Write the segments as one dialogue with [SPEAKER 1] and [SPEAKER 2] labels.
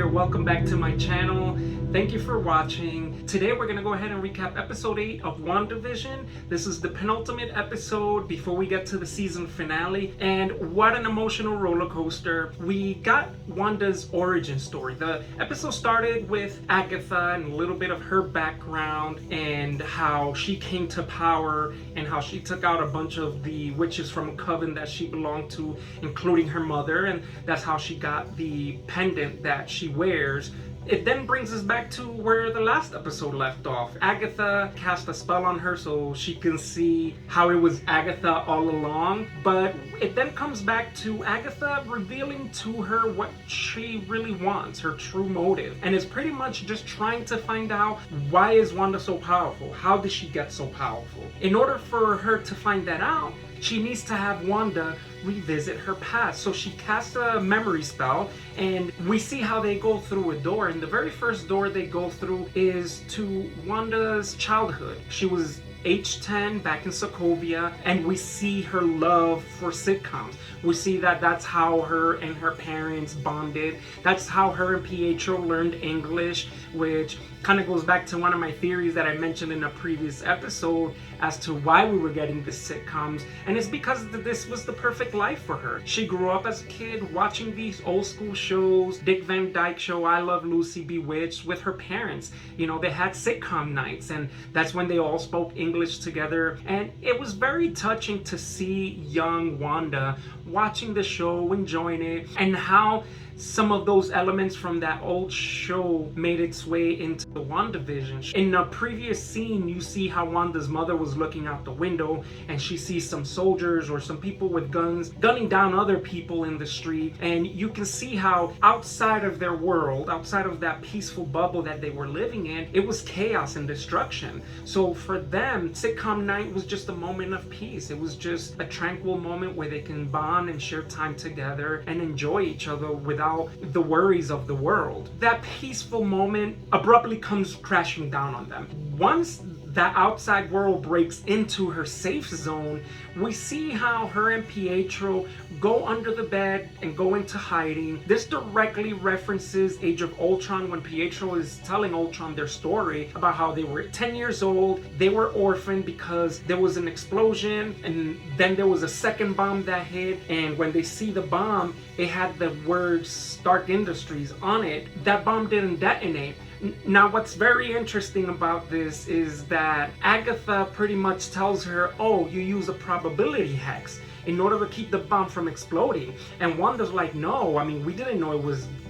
[SPEAKER 1] there, welcome back to my channel. Thank you for watching. Today we're gonna go ahead and recap episode 8 of WandaVision. This is the penultimate episode before we get to the season finale, and what an emotional roller coaster. We got Wanda's origin story. The episode started with Agatha and a little bit of her background and how she came to power and how she took out a bunch of the witches from a coven that she belonged to, including her mother, and that's how she got the pendant that she wears. It then brings us back to where the last episode left off. Agatha cast a spell on her so she can see how it was Agatha all along. But it then comes back to Agatha revealing to her what she really wants, her true motive. And it's pretty much just trying to find out, why is Wanda so powerful? How did she get so powerful? In order for her to find that out, she needs to have Wanda revisit her past. So she casts a memory spell, and we see how they go through a door. And the very first door they go through is to Wanda's childhood. She was age 10 back in Sokovia, and we see her love for sitcoms. We see that that's how her and her parents bonded. That's how her and Pietro learned English, which kind of goes back to one of my theories that I mentioned in a previous episode as to why we were getting the sitcoms. And it's because this was the perfect life for her. She grew up as a kid watching these old school shows, Dick Van Dyke Show, I Love Lucy, Bewitched, with her parents. You know, they had sitcom nights, and that's when they all spoke English together. And it was very touching to see young Wanda watching the show, enjoying it, and how some of those elements from that old show made its way into the WandaVision. In a previous scene, you see how Wanda's mother was looking out the window and she sees some soldiers or some people with guns gunning down other people in the street, and you can see how outside of their world, outside of that peaceful bubble that they were living in, it was chaos and destruction. So for them, sitcom night was just a moment of peace. It was just a tranquil moment where they can bond and share time together and enjoy each other without the worries of the world. That peaceful moment abruptly comes crashing down on them. Once that outside world breaks into her safe zone, we see how her and Pietro go under the bed and go into hiding. This directly references Age of Ultron, when Pietro is telling Ultron their story about how they were 10 years old, they were orphaned because there was an explosion, and then there was a second bomb that hit, and when they see the bomb, it had the words Stark Industries on it. That bomb didn't detonate. Now, what's very interesting about this is that Agatha pretty much tells her, oh, you use a probability hex in order to keep the bomb from exploding. And Wanda's like, no, I mean, we didn't know it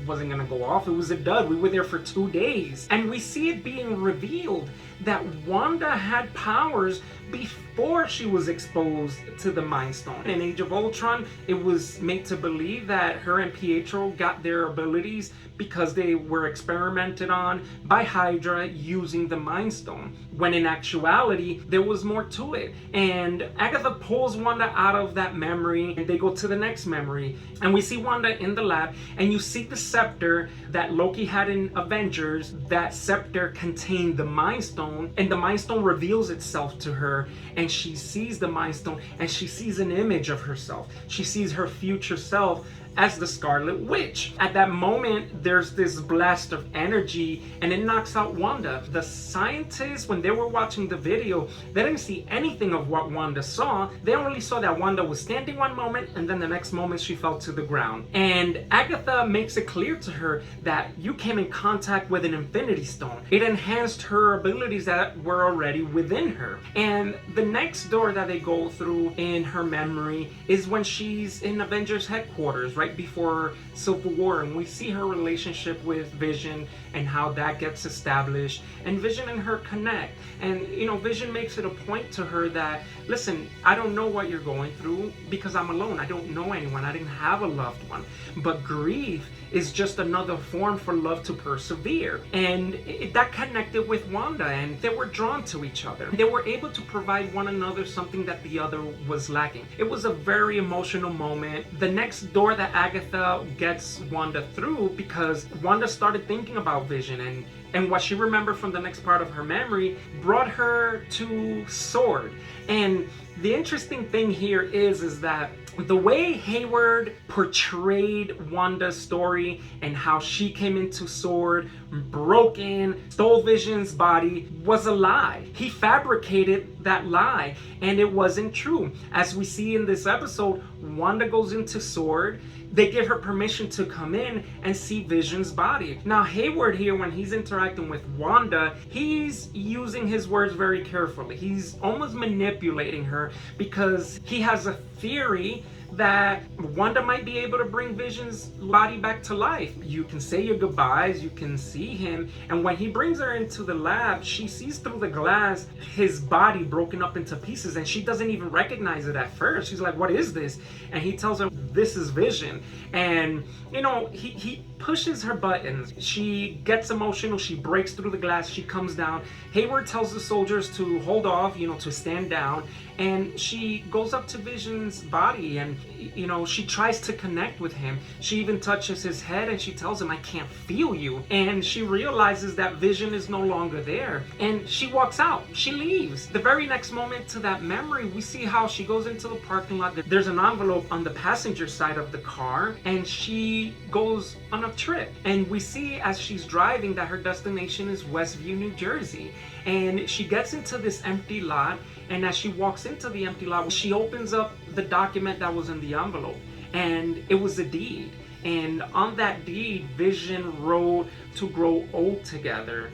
[SPEAKER 1] wasn't gonna go off. It was a dud. We were there for 2 days. And we see it being revealed that Wanda had powers before she was exposed to the Mind Stone. In Age of Ultron, it was made to believe that her and Pietro got their abilities because they were experimented on by Hydra using the Mind Stone, when in actuality, there was more to it. And Agatha pulls Wanda out of that memory, and they go to the next memory. And we see Wanda in the lab, and you see the scepter that Loki had in Avengers. That scepter contained the Mind Stone, and the Mind Stone reveals itself to her, and she sees the Mind Stone, and she sees an image of herself. She sees her future self as the Scarlet Witch. At that moment, there's this blast of energy, and it knocks out Wanda. The scientists, when they were watching the video, they didn't see anything of what Wanda saw. They only saw that Wanda was standing one moment, and then the next moment she fell to the ground. And Agatha makes it clear to her that you came in contact with an Infinity Stone. It enhanced her abilities that were already within her. And the next door that they go through in her memory is when she's in Avengers headquarters, right before Civil War, and we see her relationship with Vision and how that gets established, and Vision and her connect. And you know, Vision makes it a point to her that, listen, I don't know what you're going through because I'm alone. I don't know anyone. I didn't have a loved one. But grief is just another form for love to persevere. And that connected with Wanda, and they were drawn to each other. They were able to provide one another something that the other was lacking. It was a very emotional moment. The next door that Agatha gets Wanda through, because Wanda started thinking about Vision, and what she remembered from the next part of her memory brought her to Sword. And the interesting thing here is that The way Hayward portrayed Wanda's story and how she came into S.W.O.R.D., broke in, stole Vision's body was a lie. He fabricated that lie, and it wasn't true. As we see in this episode, Wanda goes into S.W.O.R.D., they give her permission to come in and see Vision's body. Now Hayward here, when he's interacting with Wanda, he's using his words very carefully. He's almost manipulating her because he has a theory that Wanda might be able to bring Vision's body back to life. You can say your goodbyes, you can see him, and when he brings her into the lab, she sees through the glass his body broken up into pieces, and she doesn't even recognize it at first. She's like, what is this? And he tells her, this is Vision. And you know, he pushes her buttons. She gets emotional, she breaks through the glass, she comes down. Hayward tells the soldiers to hold off, you know, to stand down, and she goes up to Vision's body, and you know, she tries to connect with him. She even touches his head and she tells him, I can't feel you. And she realizes that Vision is no longer there, and she walks out. She leaves. The very next moment to that memory, we see how she goes into the parking lot. There's an envelope on the passenger side of the car, and she goes on a trip, and we see as she's driving that her destination is Westview, New Jersey. And she gets into this empty lot, and as she walks into the empty lot, she opens up the document that was in the envelope, and it was a deed. And on that deed, Vision wrote to grow old together,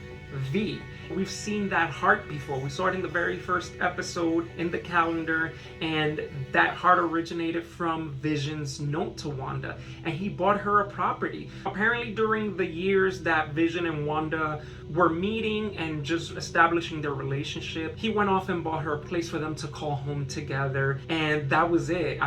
[SPEAKER 1] V. We've seen that heart before. We saw it in the very first episode in the calendar, and that heart originated from Vision's note to Wanda, and he bought her a property. Apparently during the years that Vision and Wanda were meeting and just establishing their relationship, he went off and bought her a place for them to call home together, and that was it.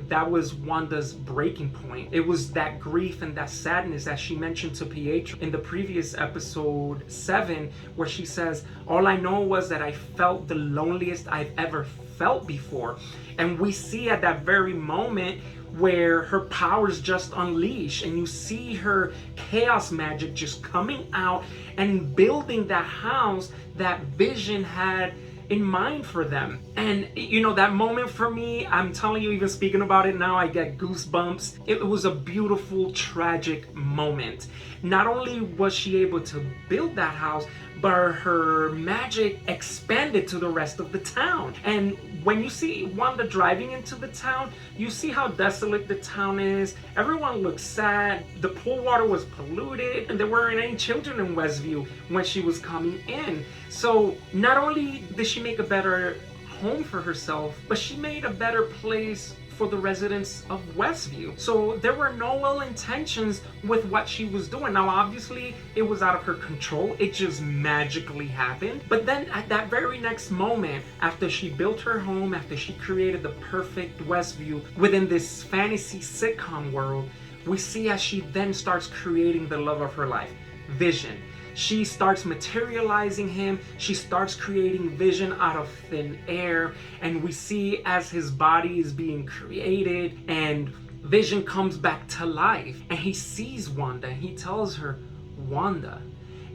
[SPEAKER 1] That was Wanda's breaking point. It was that grief and that sadness that she mentioned to Pietro in the previous episode 7, where she says, all I know was that I felt the loneliest I've ever felt before. And we see at that very moment where her powers just unleash, and you see her chaos magic just coming out and building that house that Vision had in mind for them. And you know, that moment for me, I'm telling you, even speaking about it now, I get goosebumps. It was a beautiful, tragic moment. Not only was she able to build that house, but her magic expanded to the rest of the town. And when you see Wanda driving into the town, you see how desolate the town is. Everyone looks sad. The pool water was polluted, and there weren't any children in Westview when she was coming in. So not only did she make a better home for herself, but she made a better place for the residents of Westview. So there were no ill intentions with what she was doing. Now obviously it was out of her control, it just magically happened. But then at that very next moment, after she built her home, after she created the perfect Westview within this fantasy sitcom world, we see as she then starts creating the love of her life, Vision. She starts materializing him. She starts creating Vision out of thin air. And we see as his body is being created and Vision comes back to life. And he sees Wanda. And he tells her, Wanda.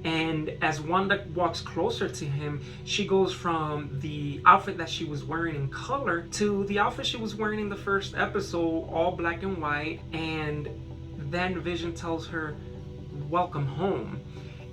[SPEAKER 1] And as Wanda walks closer to him, she goes from the outfit that she was wearing in color to the outfit she was wearing in the first episode, all black and white. And then Vision tells her, welcome home.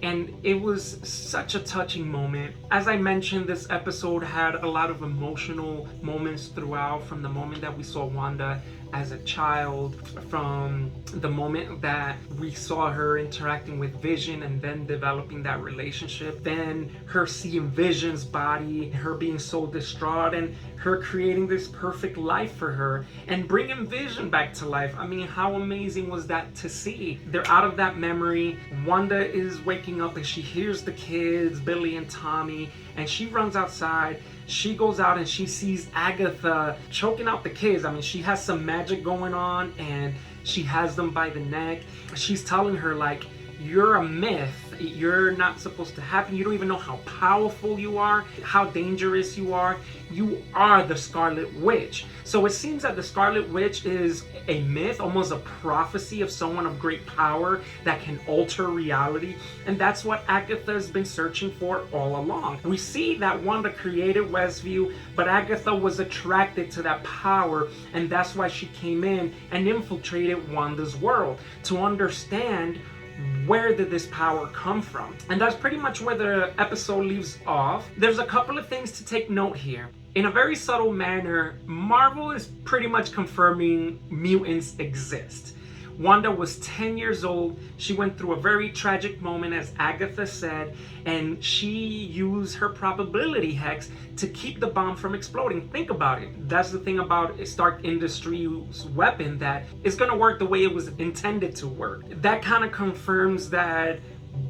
[SPEAKER 1] And it was such a touching moment. As I mentioned, this episode had a lot of emotional moments throughout, from the moment that we saw Wanda as a child, from the moment that we saw her interacting with Vision and then developing that relationship, then her seeing Vision's body, her being so distraught, and her creating this perfect life for her and bringing Vision back to life. I mean, how amazing was that to see? They're out of that memory. Wanda is waking up and she hears the kids, Billy and Tommy, and she runs outside. She goes out and she sees Agatha choking out the kids. I mean, she has some magic going on and she has them by the neck. She's telling her, like, you're a myth you're not supposed to happen. You don't even know how powerful you are, how dangerous you are. You are the Scarlet Witch. So it seems that the Scarlet Witch is a myth, almost a prophecy of someone of great power that can alter reality. And that's what Agatha has been searching for all along. We see that Wanda created Westview, but Agatha was attracted to that power, and that's why she came in and infiltrated Wanda's world to understand where did this power come from. And that's pretty much where the episode leaves off. There's a couple of things to take note here. In a very subtle manner, Marvel is pretty much confirming mutants exist. Wanda was 10 years old. She went through a very tragic moment, as Agatha said, and she used her probability hex to keep the bomb from exploding. Think about it. That's the thing about Stark Industries' weapon, that it's going to work the way it was intended to work. That kind of confirms that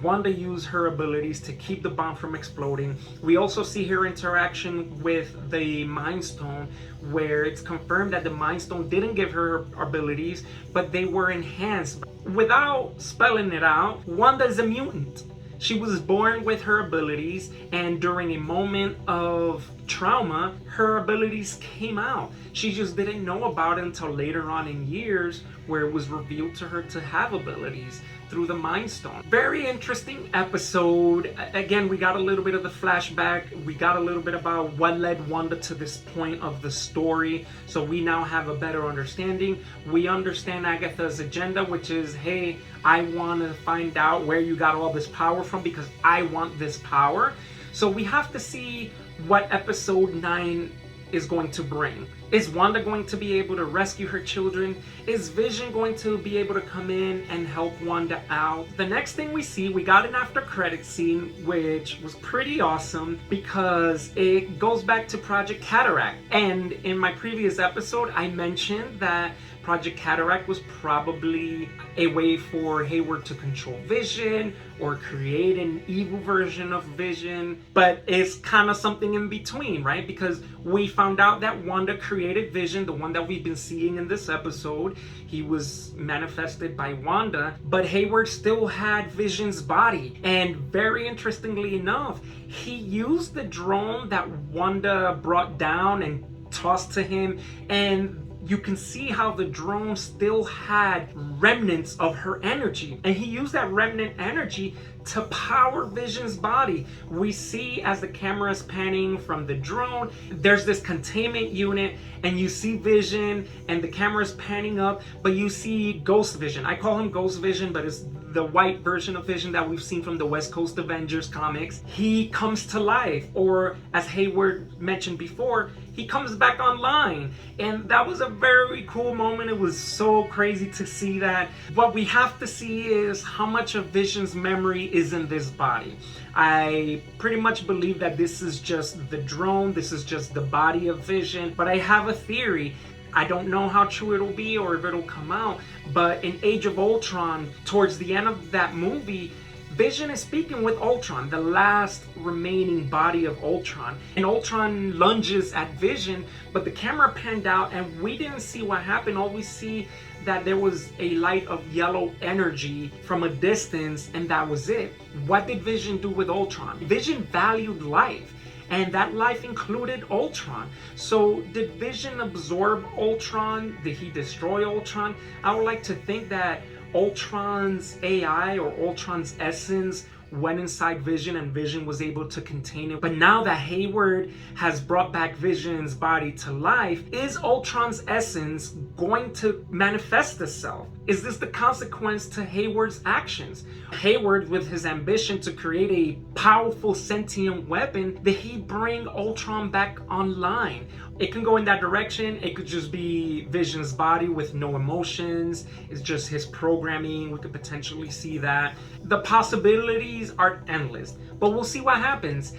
[SPEAKER 1] Wanda used her abilities to keep the bomb from exploding. We also see her interaction with the Mind Stone, where it's confirmed that the Mind Stone didn't give her abilities, but they were enhanced. Without spelling it out, Wanda is a mutant. She was born with her abilities, and during a moment of trauma, her abilities came out. She just didn't know about it until later on in years, where it was revealed to her to have abilities through the Mind Stone. Very interesting episode. Again, we got a little bit of the flashback. We got a little bit about what led Wanda to this point of the story. So we now have a better understanding. We understand Agatha's agenda, which is, hey, I want to find out where you got all this power from because I want this power. So we have to see what episode 9 is going to bring. Is Wanda going to be able to rescue her children? Is Vision going to be able to come in and help Wanda out? The next thing we see, we got an after credit scene, which was pretty awesome because it goes back to Project Cataract. And in my previous episode, I mentioned that Project Cataract was probably a way for Hayward to control Vision or create an evil version of Vision, but it's kind of something in between, right? Because we found out that Wanda created Vision, the one that we've been seeing in this episode. He was manifested by Wanda, but Hayward still had Vision's body. And very interestingly enough, he used the drone that Wanda brought down and tossed to him, and you can see how the drone still had remnants of her energy, and he used that remnant energy to power Vision's body. We see as the camera is panning from the drone, there's this containment unit, and you see Vision, and the camera is panning up, but you see Ghost Vision. I call him Ghost Vision, but it's the white version of Vision that we've seen from the West Coast Avengers comics. He comes to life, or as Hayward mentioned before, he comes back online, and that was a very cool moment. It was so crazy to see that. What we have to see is how much of Vision's memory is in this body. I pretty much believe that this is just the drone, this is just the body of Vision, but I have a theory. I don't know how true it'll be or if it'll come out, but in Age of Ultron, towards the end of that movie, Vision is speaking with Ultron, the last remaining body of Ultron. And Ultron lunges at Vision, but the camera panned out and we didn't see what happened. All we see that there was a light of yellow energy from a distance, and that was it. What did Vision do with Ultron? Vision valued life, and that life included Ultron. So did Vision absorb Ultron? Did he destroy Ultron? I would like to think that Ultron's AI or Ultron's essence went inside Vision and Vision was able to contain it. But now that Hayward has brought back Vision's body to life, is Ultron's essence going to manifest itself? Is this the consequence to Hayward's actions? Hayward, with his ambition to create a powerful sentient weapon, did he bring Ultron back online? It can go in that direction. It could just be Vision's body with no emotions. It's just his programming. We could potentially see that. The possibilities are endless, but we'll see what happens.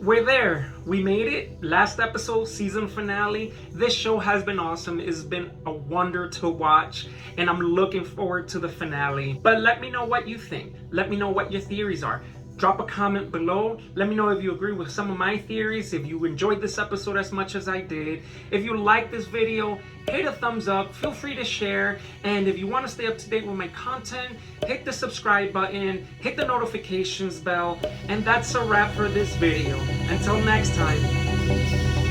[SPEAKER 1] We're there. We made it. Last episode, season finale. This show has been awesome. It's been a wonder to watch, and I'm looking forward to the finale. But let me know what you think. Let me know what your theories are. Drop a comment below. Let me know if you agree with some of my theories, if you enjoyed this episode as much as I did. If you like this video, hit a thumbs up, feel free to share, and if you want to stay up to date with my content, hit the subscribe button, hit the notifications bell, and that's a wrap for this video. Until next time.